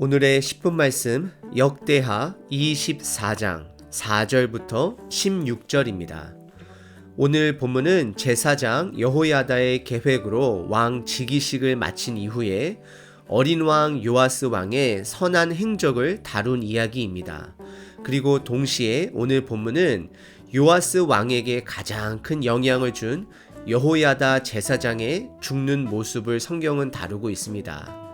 오늘의 10분 말씀 역대하 24장 4절부터 16절입니다. 오늘 본문은 제사장 여호야다의 계획으로 왕 즉위식을 마친 이후에 어린 왕 요아스 왕의 선한 행적을 다룬 이야기입니다. 그리고 동시에 오늘 본문은 요아스 왕에게 가장 큰 영향을 준 여호야다 제사장의 죽는 모습을 성경은 다루고 있습니다.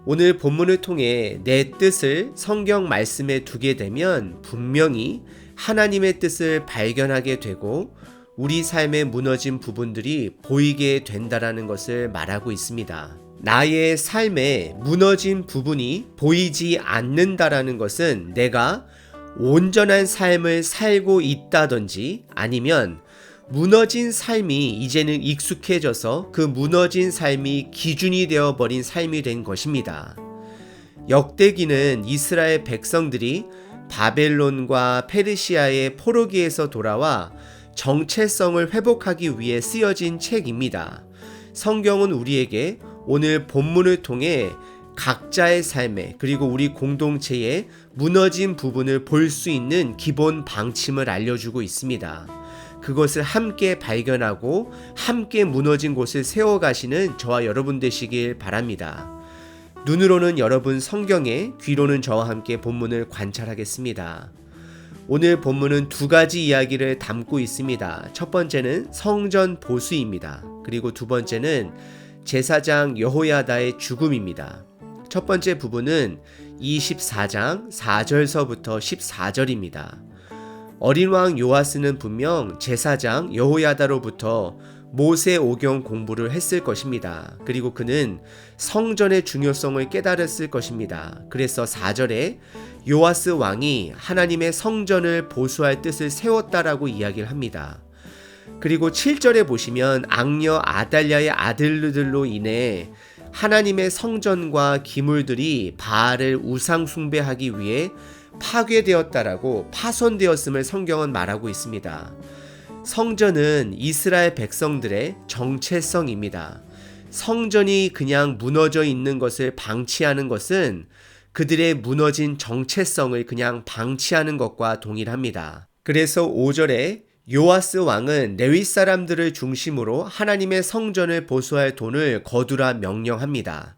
오늘 본문을 통해 내 뜻을 성경 말씀에 두게 되면 분명히 하나님의 뜻을 발견하게 되고 우리 삶에 무너진 부분들이 보이게 된다라는 것을 말하고 있습니다. 나의 삶에 무너진 부분이 보이지 않는다라는 것은 내가 온전한 삶을 살고 있다든지 아니면 무너진 삶이 이제는 익숙해져서 그 무너진 삶이 기준이 되어버린 삶이 된 것입니다. 역대기는 이스라엘 백성들이 바벨론과 페르시아의 포로기에서 돌아와 정체성을 회복하기 위해 쓰여진 책입니다. 성경은 우리에게 오늘 본문을 통해 각자의 삶에 그리고 우리 공동체의 무너진 부분을 볼 수 있는 기본 방침을 알려주고 있습니다. 그것을 함께 발견하고 함께 무너진 곳을 세워가시는 저와 여러분 되시길 바랍니다. 눈으로는 여러분 성경에, 귀로는 저와 함께 본문을 관찰하겠습니다. 오늘 본문은 두 가지 이야기를 담고 있습니다. 첫 번째는 성전 보수입니다. 그리고 두 번째는 제사장 여호야다의 죽음입니다. 첫 번째 부분은 24장 4절서부터 14절입니다. 어린 왕 요아스는 분명 제사장 여호야다로부터 모세 오경 공부를 했을 것입니다. 그리고 그는 성전의 중요성을 깨달았을 것입니다. 그래서 4절에 요아스 왕이 하나님의 성전을 보수할 뜻을 세웠다라고 이야기를 합니다. 그리고 7절에 보시면 악녀 아달랴의 아들들로 인해 하나님의 성전과 기물들이 바알을 우상 숭배하기 위해 파괴되었다라고 파손되었음을 성경은 말하고 있습니다. 성전은 이스라엘 백성들의 정체성입니다. 성전이 그냥 무너져 있는 것을 방치하는 것은 그들의 무너진 정체성을 그냥 방치하는 것과 동일합니다. 그래서 5절에 요아스 왕은 레위 사람들을 중심으로 하나님의 성전을 보수할 돈을 거두라 명령합니다.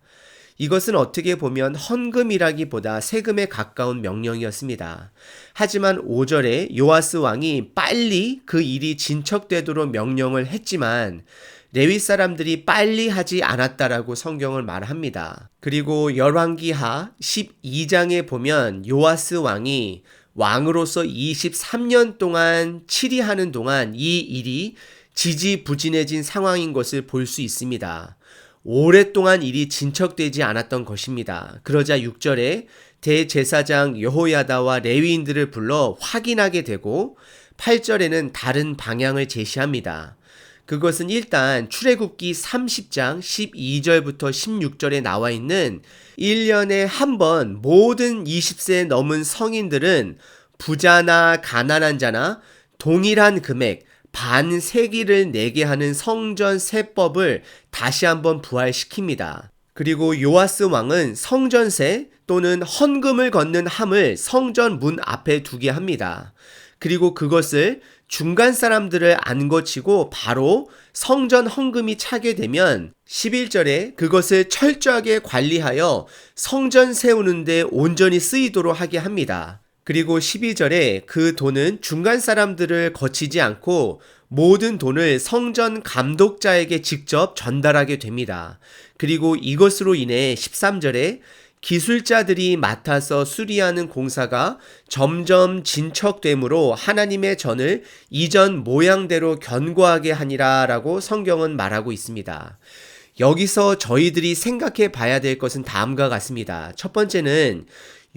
이것은 어떻게 보면 헌금이라기보다 세금에 가까운 명령이었습니다. 하지만 5절에 요아스 왕이 빨리 그 일이 진척되도록 명령을 했지만 레위 사람들이 빨리 하지 않았다라고 성경을 말합니다. 그리고 열왕기하 12장에 보면 요아스 왕이 왕으로서 23년 동안 치리하는 동안 이 일이 지지부진해진 상황인 것을 볼 수 있습니다. 오랫동안 일이 진척되지 않았던 것입니다. 그러자 6절에 대제사장 여호야다와 레위인들을 불러 확인하게 되고 8절에는 다른 방향을 제시합니다. 그것은 일단 출애굽기 30장 12절부터 16절에 나와 있는 1년에 한 번 모든 20세 넘은 성인들은 부자나 가난한 자나 동일한 금액 반세기를 내게 하는 성전 세법을 다시 한번 부활시킵니다. 그리고 요아스 왕은 성전세 또는 헌금을 걷는 함을 성전 문 앞에 두게 합니다. 그리고 그것을 중간 사람들을 안 거치고 바로 성전 헌금이 차게 되면 11절에 그것을 철저하게 관리하여 성전 세우는데 온전히 쓰이도록 하게 합니다. 그리고 12절에 그 돈은 중간 사람들을 거치지 않고 모든 돈을 성전 감독자에게 직접 전달하게 됩니다. 그리고 이것으로 인해 13절에 기술자들이 맡아서 수리하는 공사가 점점 진척되므로 하나님의 전을 이전 모양대로 견고하게 하니라 라고 성경은 말하고 있습니다. 여기서 저희들이 생각해 봐야 될 것은 다음과 같습니다. 첫 번째는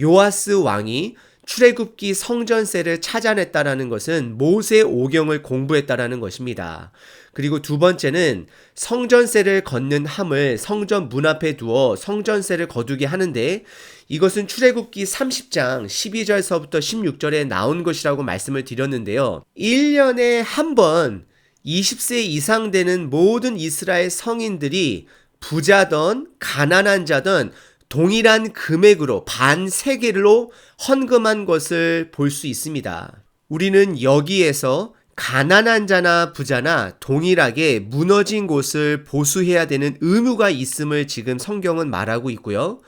요아스 왕이 출애굽기 성전세를 찾아냈다라는 것은 모세 오경을 공부했다라는 것입니다. 그리고 두 번째는 성전세를 걷는 함을 성전 문 앞에 두어 성전세를 거두게 하는데 이것은 출애굽기 30장 12절서부터 16절에 나온 것이라고 말씀을 드렸는데요. 1년에 한 번 20세 이상 되는 모든 이스라엘 성인들이 부자든 가난한 자든 동일한 금액으로 반 세겔로 헌금한 것을 볼 수 있습니다. 우리는 여기에서 가난한 자나 부자나 동일하게 무너진 곳을 보수해야 되는 의무가 있음을 지금 성경은 말하고 있고요.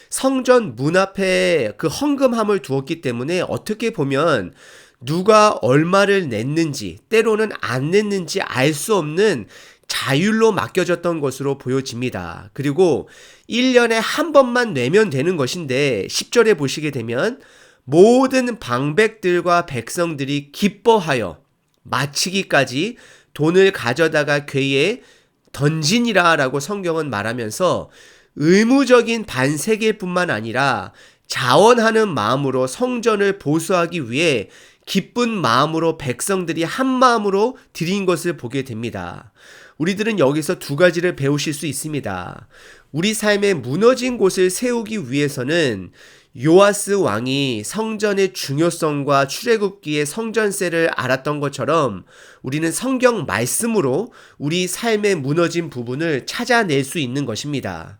성전 문 앞에 그 헌금함을 두었기 때문에 어떻게 보면 누가 얼마를 냈는지 때로는 안 냈는지 알 수 없는 자율로 맡겨졌던 것으로 보여집니다. 그리고 1년에 한 번만 내면 되는 것인데 10절에 보시게 되면 모든 방백들과 백성들이 기뻐하여 마치기까지 돈을 가져다가 궤에 던지니라 라고 성경은 말하면서 의무적인 반세겔뿐만 아니라 자원하는 마음으로 성전을 보수하기 위해 기쁜 마음으로 백성들이 한 마음으로 드린 것을 보게 됩니다. 우리들은 여기서 두 가지를 배우실 수 있습니다. 우리 삶의 무너진 곳을 세우기 위해서는 요아스 왕이 성전의 중요성과 출애굽기의 성전세를 알았던 것처럼 우리는 성경 말씀으로 우리 삶의 무너진 부분을 찾아낼 수 있는 것입니다.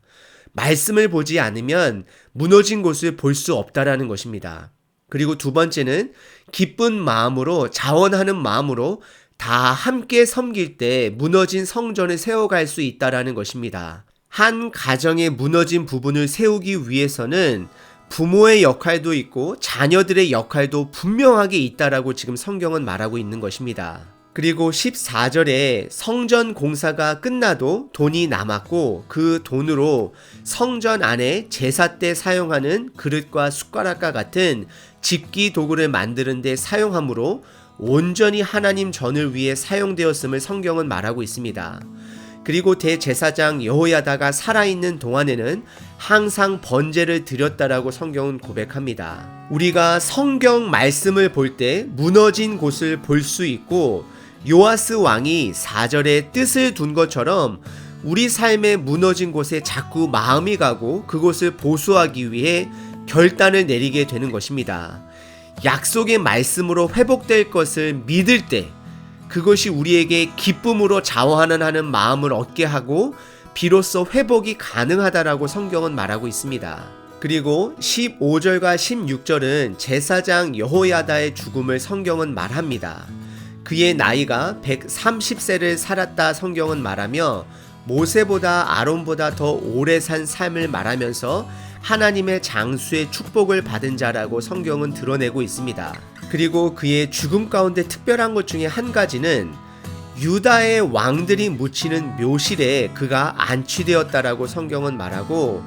말씀을 보지 않으면 무너진 곳을 볼 수 없다라는 것입니다. 그리고 두 번째는 기쁜 마음으로 자원하는 마음으로 다 함께 섬길 때 무너진 성전을 세워갈 수 있다라는 것입니다. 한 가정의 무너진 부분을 세우기 위해서는 부모의 역할도 있고 자녀들의 역할도 분명하게 있다라고 지금 성경은 말하고 있는 것입니다. 그리고 14절에 성전 공사가 끝나도 돈이 남았고 그 돈으로 성전 안에 제사 때 사용하는 그릇과 숟가락과 같은 집기 도구를 만드는 데 사용함으로 온전히 하나님 전을 위해 사용되었음을 성경은 말하고 있습니다. 그리고 대제사장 여호야다가 살아있는 동안에는 항상 번제를 드렸다라고 성경은 고백합니다. 우리가 성경 말씀을 볼 때 무너진 곳을 볼 수 있고 요아스 왕이 4절에 뜻을 둔 것처럼 우리 삶의 무너진 곳에 자꾸 마음이 가고 그곳을 보수하기 위해 결단을 내리게 되는 것입니다. 약속의 말씀으로 회복될 것을 믿을 때 그것이 우리에게 기쁨으로 자원하는 마음을 얻게 하고 비로소 회복이 가능하다라고 성경은 말하고 있습니다. 그리고 15절과 16절은 제사장 여호야다의 죽음을 성경은 말합니다. 그의 나이가 130세를 살았다 성경은 말하며 모세보다 아론보다 더 오래 산 삶을 말하면서 하나님의 장수의 축복을 받은 자라고 성경은 드러내고 있습니다. 그리고 그의 죽음 가운데 특별한 것 중에 한 가지는 유다의 왕들이 묻히는 묘실에 그가 안치되었다라고 성경은 말하고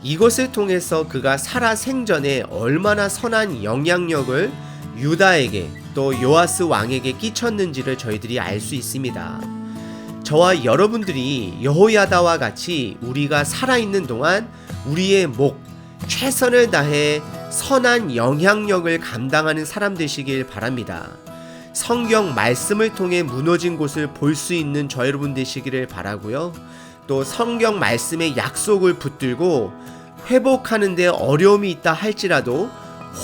이것을 통해서 그가 살아 생전에 얼마나 선한 영향력을 유다에게 또 요아스 왕에게 끼쳤는지를 저희들이 알 수 있습니다. 저와 여러분들이 여호야다와 같이 우리가 살아있는 동안 우리의 목, 최선을 다해 선한 영향력을 감당하는 사람 되시길 바랍니다. 성경 말씀을 통해 무너진 곳을 볼 수 있는 저 여러분 되시기를 바라고요. 또 성경 말씀의 약속을 붙들고 회복하는 데 어려움이 있다 할지라도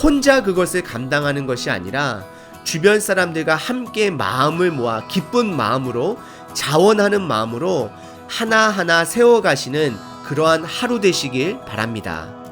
혼자 그것을 감당하는 것이 아니라 주변 사람들과 함께 마음을 모아 기쁜 마음으로 자원하는 마음으로 하나하나 세워가시는 그러한 하루 되시길 바랍니다.